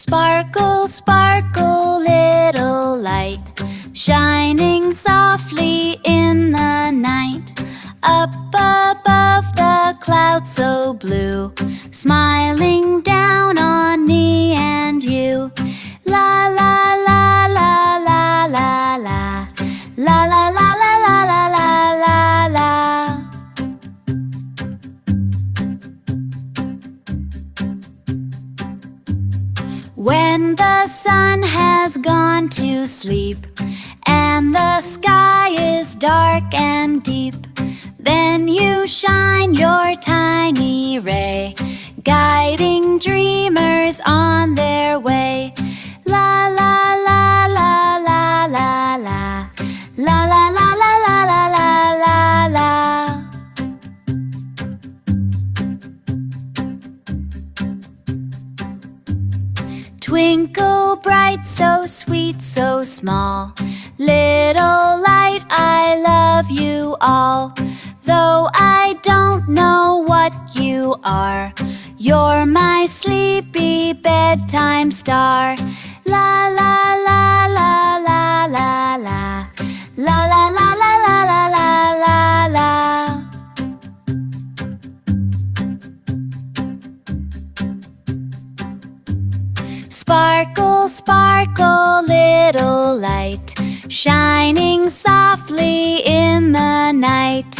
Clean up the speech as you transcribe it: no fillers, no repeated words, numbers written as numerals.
Sparkle, sparkle, little light, shining softly in the night. Up above the clouds so blue, smiling down on me and you. La la la la la la la, la la la la la la la la la. When the sun has gone to sleep and the sky is dark and deep, then you shine your tiny ray, guiding dreamers on their way. La la la la la la la, la la la la la la la la la. Twinkle bright, so sweet, so small, little light, I love you all. Though I don't know what you are, you're my sleepy bedtime star. La la la la la la la, la la la la la la la la la. Sparkle, sparkle, little light, shining softly in the night.